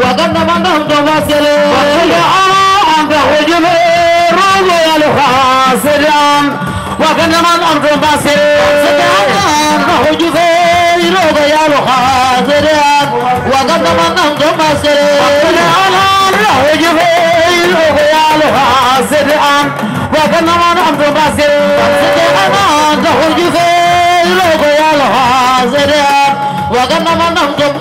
وقدم أنهم تفاصيل أنت وجب روض يا الخاسران وقدم أنهم تفاصيل أنت وجب روض يا الخاسران وقدم أنهم تفاصيل أنت وجب روض يا الخاسران وقدم أنهم تفاصيل أنت وجب روض يا الخاسران وقدم أنهم تفاصيل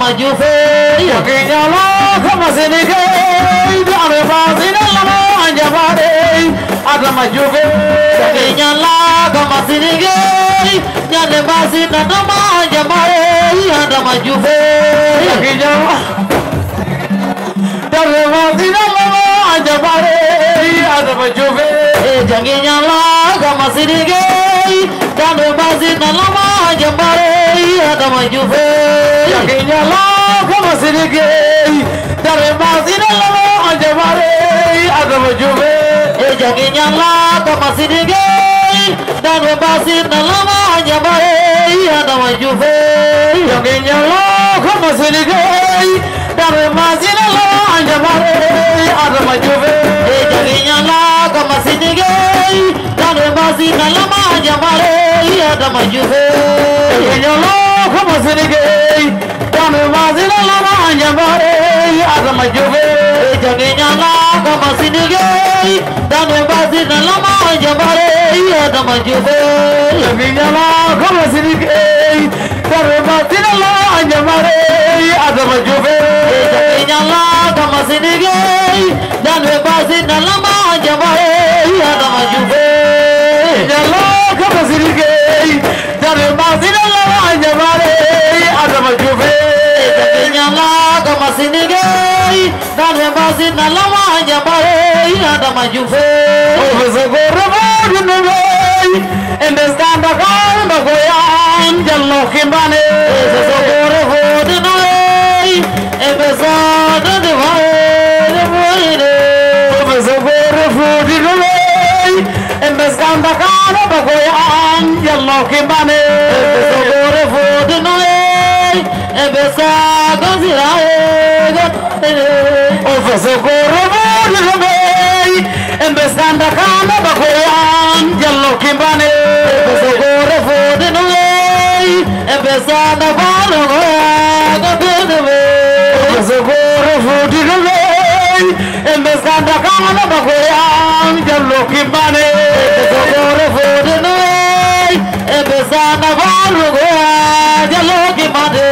majufe yakinyala kama sinike dame basina lama anjabare ada majufe yakinyala kama sinike dame basina lama anjabare ada majufe yakinyala dame basina lama anjabare ada majufe yakinyala kama sinike dame basina lama anjabare ada majufe yakinyala kama sinike dame basina lama anjabare ada majufe yakinyala kama sinike dame basina lama anjabare ada majufe yakinyala kama sinike dame basina lama anjabare ada majufe yakinyala kama sinike dame basina lama anjabare ada majufe yakinyala kama sinike dame basina lama anjabare ada majufe yakinyala kama sinike dame basina lama anjabare ada majufe yakinyala kama sinike dame basina lama anjabare ada majufe yakinyala kama sinike dame basina lama anjabare ada majufe yakinyala kama sinike dame basina lama anjabare ada majufe yakinyala kama sinike dame basina lama anjabare ada majufe Endestanda kanda goyan jallo kimbane sogore fode noy embesada de vaide sogore fode noy endestanda kanda goyan jallo kimbane sogore fode noy embesada ziraega sogore fode noy embesanda kanda goyan jallo kimbane sogore fode noy embesanda balo gadebe sogore fode noy embesanda kanda goyan jallo kimbane sogore fode noy embesanda balo jallo kimbane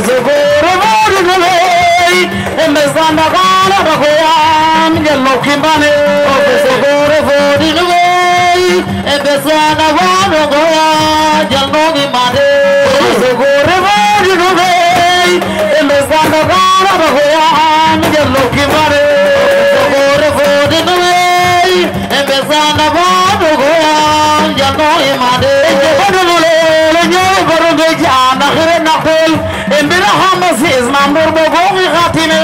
sogore fode noy embesanda kanda goyan jallo kimbane sogore fode noy embesanda balo jallo kimbane sogore fode noy embesanda kanda goyan jallo kimbane sogore fode noy embesanda balo jallo kimbane jabadule lenyo baronde jana khire naqul embira hamas islam burbo gogi khatime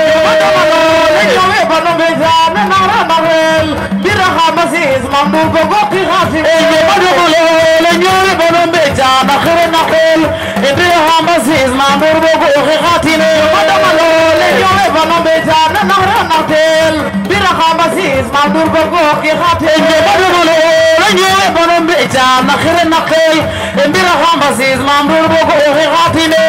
lenyo baronde jana nara naqul bira hamas islam burbo gogi khatime jabadule lenyo baronde jana khire naqul embira hamas islam burbo gogi khatime lenyo baronde jana nara naqul bira hamas islam burbo gogi khatime jabadule lenyo baronde jana khire naqul embira hamas islam burbo gogi khatime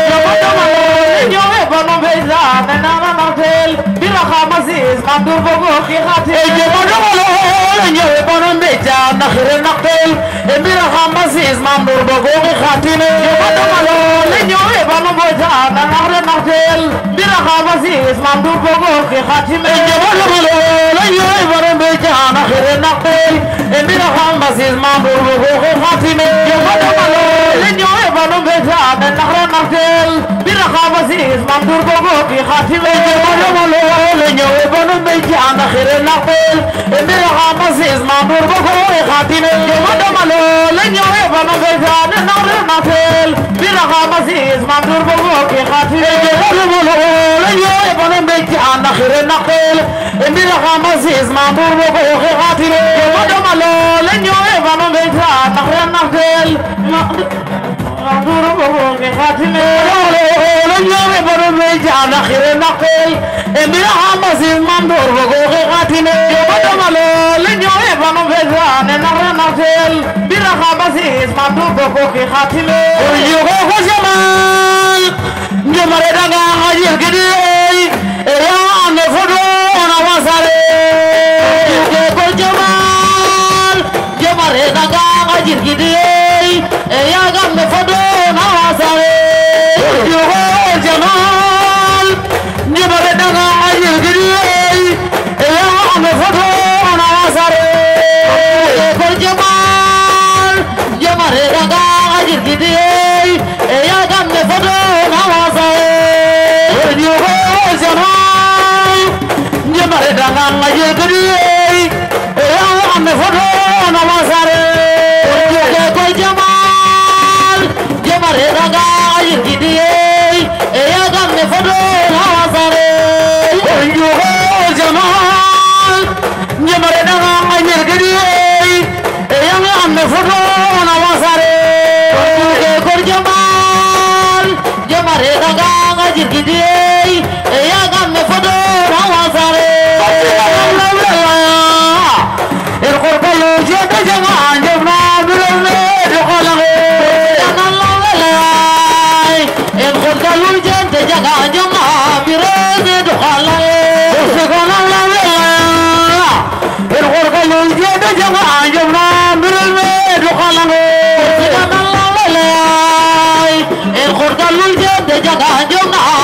lenyo baronde jana nara naqul bira hamas islam burbo gogi khatime jabadule lenyo baronde jana khire naqul embira hamas islam burbo gogi khatime lenyo baronde jana nara naqul bira hamas islam burbo gogi khatime lenyo baronde jana khire naqul embira hamas islam burbo gogi khatime lenyo baronde jana nara naqul bira hamas islam burbo gogi khatime lenyo baronde jana khire naqul embira hamas islam burbo gogi khatime lenyo baronde jana nara naqul bira hamas islam burbo gogi khatime lenyo baronde jana khire naqul embira hamas islam burbo gogi khatime lenyo baronde jana khire naqul burbo gogi khatime lenyo baronde jana khire naqul embira hamas islam burbo gogi khatime lenyo baronde jana nara naqul bira hamas islam burbo gogi khatime yugo ko jamal jamare daga hajir gidi ya ane fodo na wasare yugo ko jamal jamare daga hajir gidi ya gamne fodo na wasare yugo jamal dangan aja gede yang ame foto nama sare juga koi jamal jamare dangan aja gede yang ame foto nama sare juga jamal jamare dangan aja gede yang ame foto nama sare juga koi jamal jamare dangan aja gede yang ame foto nama sare Jangan